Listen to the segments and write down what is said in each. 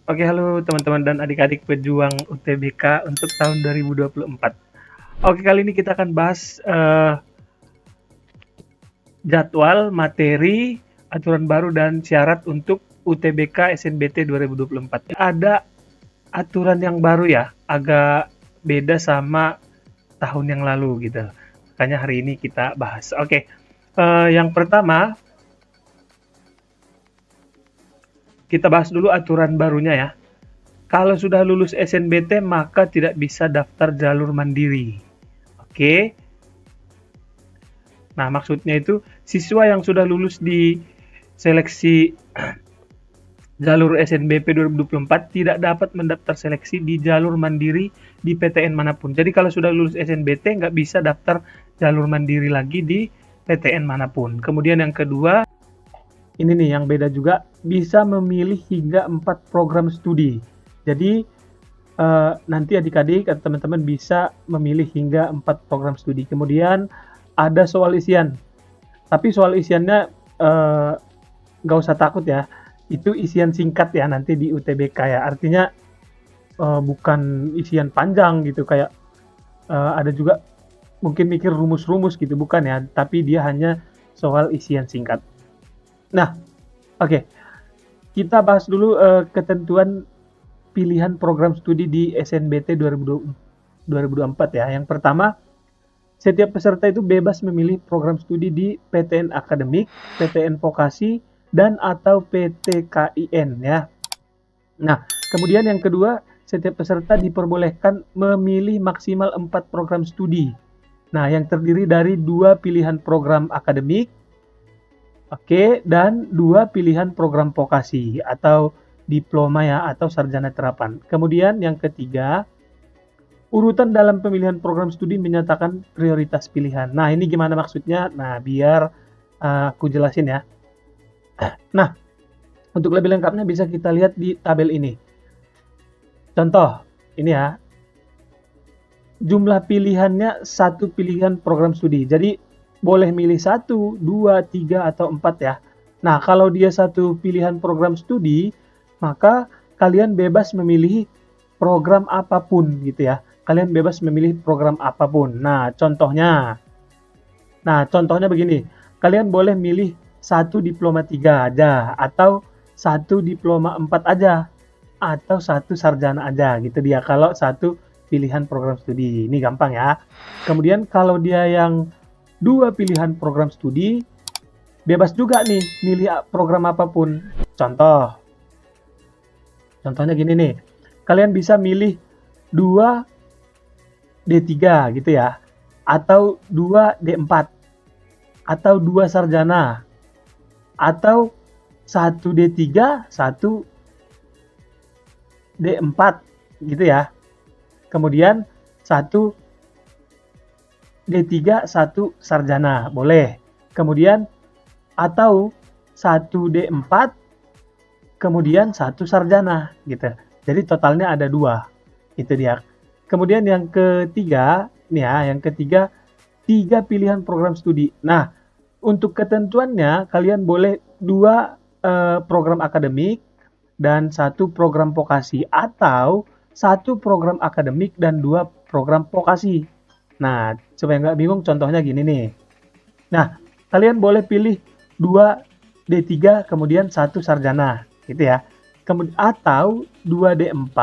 Oke, halo teman-teman dan adik-adik pejuang UTBK untuk tahun 2024. Oke, kali ini kita akan bahas jadwal, materi, aturan baru dan syarat untuk UTBK SNBT 2024. Ada aturan yang baru ya, agak beda sama tahun yang lalu gitu. Makanya hari ini kita bahas. Oke, yang pertama kita bahas dulu aturan barunya ya. Kalau sudah lulus SNBT maka tidak bisa daftar jalur mandiri. Oke. Nah, maksudnya itu siswa yang sudah lulus di seleksi jalur SNBP 2024 tidak dapat mendaftar seleksi di jalur mandiri di PTN manapun. Jadi kalau sudah lulus SNBT nggak bisa daftar jalur mandiri lagi di PTN manapun. Kemudian yang kedua, ini nih yang beda juga, bisa memilih hingga 4 program studi. Jadi nanti adik-adik atau teman-teman bisa memilih hingga 4 program studi. Kemudian ada soal isian. Tapi soal isiannya nggak usah takut ya. Itu isian singkat ya nanti di UTBK ya. Artinya bukan isian panjang gitu kayak ada juga mungkin mikir rumus-rumus gitu bukan ya. Tapi dia hanya soal isian singkat. Nah, oke. Kita bahas dulu ketentuan pilihan program studi di SNBT 2024 ya. Yang pertama, setiap peserta itu bebas memilih program studi di PTN Akademik, PTN Vokasi, dan atau PTKIN ya. Nah, kemudian yang kedua, setiap peserta diperbolehkan memilih maksimal 4 program studi. Nah, yang terdiri dari 2 pilihan program akademik, oke, dan 2 pilihan program vokasi atau diploma ya atau sarjana terapan. Kemudian yang ketiga, urutan dalam pemilihan program studi menyatakan prioritas pilihan. Nah, ini gimana maksudnya? Nah, biar aku jelasin ya. Nah, untuk lebih lengkapnya bisa kita lihat di tabel ini. Contoh, ini ya, jumlah pilihannya satu pilihan program studi. Jadi, boleh milih 1, 2, 3, atau 4 ya. Nah, kalau dia satu pilihan program studi, maka kalian bebas memilih program apapun gitu ya. Kalian bebas memilih program apapun. Nah, contohnya begini. Kalian boleh milih satu diploma 3 aja atau satu diploma 4 aja atau satu sarjana aja gitu dia kalau satu pilihan program studi. Ini gampang ya. Kemudian kalau dia yang dua pilihan program studi, bebas juga nih milih program apapun. Contohnya gini nih. Kalian bisa milih 2 D3 gitu ya, atau 2 D4, atau 2 sarjana, atau 1 D3, 1 D4 gitu ya. Kemudian 1 D3, 1 sarjana, boleh. Kemudian atau 1 D4, kemudian 1 sarjana gitu. Jadi totalnya ada 2. Itu dia. Kemudian yang ketiga, nih ya, yang ketiga 3 pilihan program studi. Nah, untuk ketentuannya kalian boleh 2 program akademik dan 1 program vokasi atau 1 program akademik dan 2 program vokasi. Nah, supaya nggak bingung contohnya gini nih. Nah, kalian boleh pilih 2 D3 kemudian 1 sarjana gitu ya. Kemudian atau 2 D4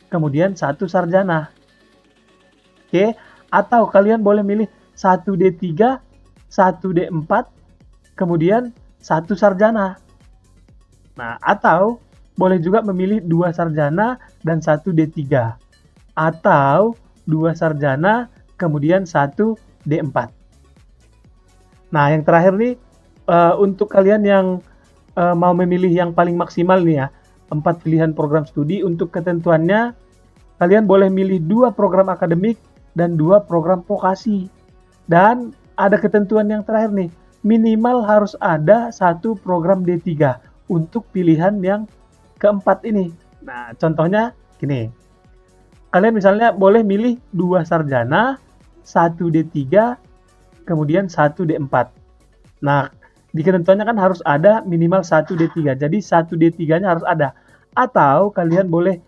kemudian 1 sarjana. Oke, atau kalian boleh milih 1 D3, 1 D4 kemudian 1 sarjana. Nah, atau boleh juga memilih 2 sarjana dan 1 D3 atau 2 sarjana kemudian 1 D4. Nah, yang terakhir nih untuk kalian yang mau memilih yang paling maksimal nih ya, 4 pilihan program studi, untuk ketentuannya kalian boleh milih 2 program akademik dan 2 program vokasi. Dan ada ketentuan yang terakhir nih, minimal harus ada 1 program D3 untuk pilihan yang keempat ini. Nah, contohnya gini. Kalian misalnya boleh milih 2 sarjana, 1 D3, kemudian 1 D4. Nah, di ketentuannya kan harus ada minimal 1 D3. Jadi 1 D3-nya harus ada. atau kalian boleh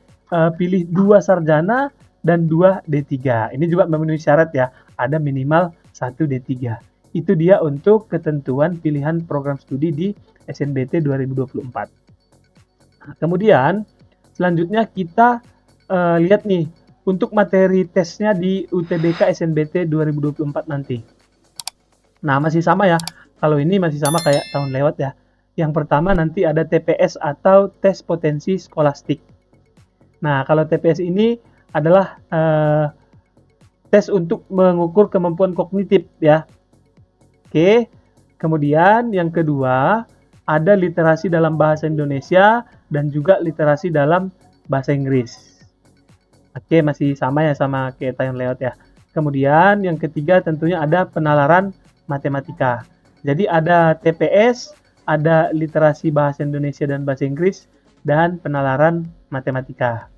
pilih 2 sarjana dan 2 D3. Ini juga memenuhi syarat ya, ada minimal 1 D3. Itu dia untuk ketentuan pilihan program studi di SNBT 2024. Nah, kemudian selanjutnya kita lihat nih untuk materi tesnya di UTBK SNBT 2024 nanti. Nah, masih sama ya. Kalau ini masih sama kayak tahun lewat ya. Yang pertama nanti ada TPS atau tes potensi skolastik. Nah, kalau TPS ini adalah tes untuk mengukur kemampuan kognitif ya. Oke. Kemudian yang kedua ada literasi dalam bahasa Indonesia dan juga literasi dalam bahasa Inggris. Oke, masih sama ya sama kayak tahun lewat ya. Kemudian yang ketiga tentunya ada penalaran matematika. Jadi ada TPS, ada literasi bahasa Indonesia dan bahasa Inggris, dan penalaran matematika.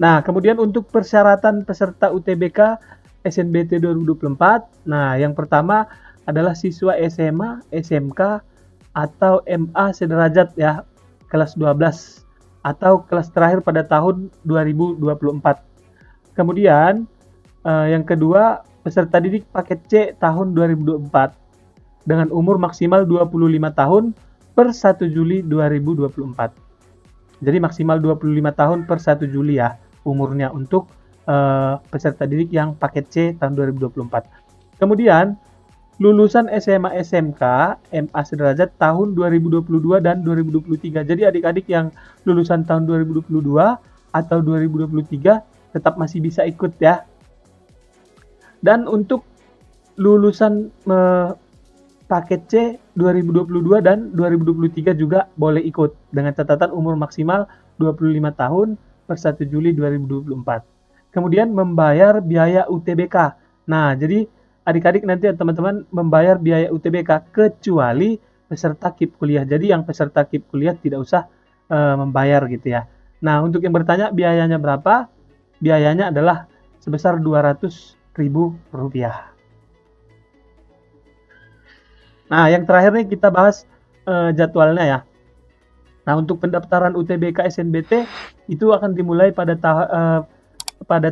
Nah, kemudian untuk persyaratan peserta UTBK SNBT 2024, nah yang pertama adalah siswa SMA, SMK, atau MA sederajat ya, kelas 12 atau kelas terakhir pada tahun 2024. Kemudian yang kedua, peserta didik paket C tahun 2024 dengan umur maksimal 25 tahun per 1 Juli 2024. Jadi maksimal 25 tahun per 1 Juli ya umurnya untuk peserta didik yang paket C tahun 2024. Kemudian lulusan SMA SMK MA sederajat tahun 2022 dan 2023. Jadi adik-adik yang lulusan tahun 2022 atau 2023 tetap masih bisa ikut ya. Dan untuk lulusan paket C 2022 dan 2023 juga boleh ikut dengan catatan umur maksimal 25 tahun per 1 Juli 2024. Kemudian membayar biaya UTBK. Nah, jadi adik-adik nanti teman-teman membayar biaya UTBK kecuali peserta KIP kuliah. Jadi yang peserta KIP kuliah tidak usah membayar gitu ya. Nah, untuk yang bertanya biayanya berapa? Biayanya adalah sebesar Rp200.000. Nah, yang terakhir nih kita bahas jadwalnya ya. Nah, untuk pendaftaran UTBK SNBT itu akan dimulai pada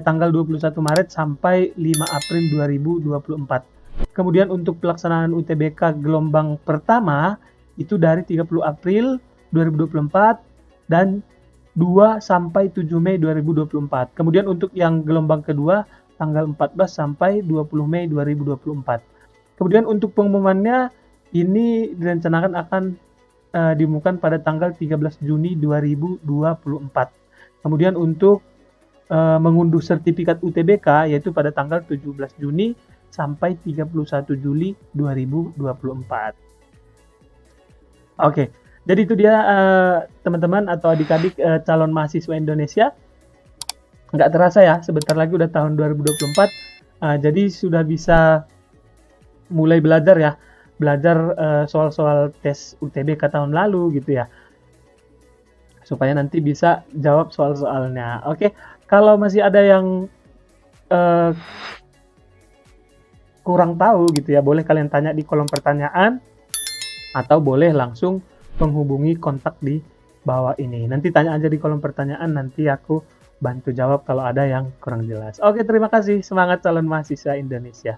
tanggal 21 Maret sampai 5 April 2024. Kemudian untuk pelaksanaan UTBK gelombang pertama itu dari 30 April 2024 dan 2 sampai 7 Mei 2024. Kemudian untuk yang gelombang kedua tanggal 14 sampai 20 Mei 2024. Kemudian untuk pengumumannya ini direncanakan akan diumumkan pada tanggal 13 Juni 2024. Kemudian untuk mengunduh sertifikat UTBK yaitu pada tanggal 17 Juni sampai 31 Juli 2024. Oke, jadi itu dia teman-teman atau adik-adik calon mahasiswa Indonesia. Nggak terasa ya, sebentar lagi udah tahun 2024. Jadi sudah bisa mulai belajar ya, soal-soal tes UTBK tahun lalu gitu ya. Supaya nanti bisa jawab soal-soalnya. Oke, kalau masih ada yang kurang tahu gitu ya, boleh kalian tanya di kolom pertanyaan atau boleh langsung menghubungi kontak di bawah ini. Nanti tanya aja di kolom pertanyaan, nanti aku bantu jawab kalau ada yang kurang jelas. Oke, terima kasih. Semangat calon mahasiswa Indonesia.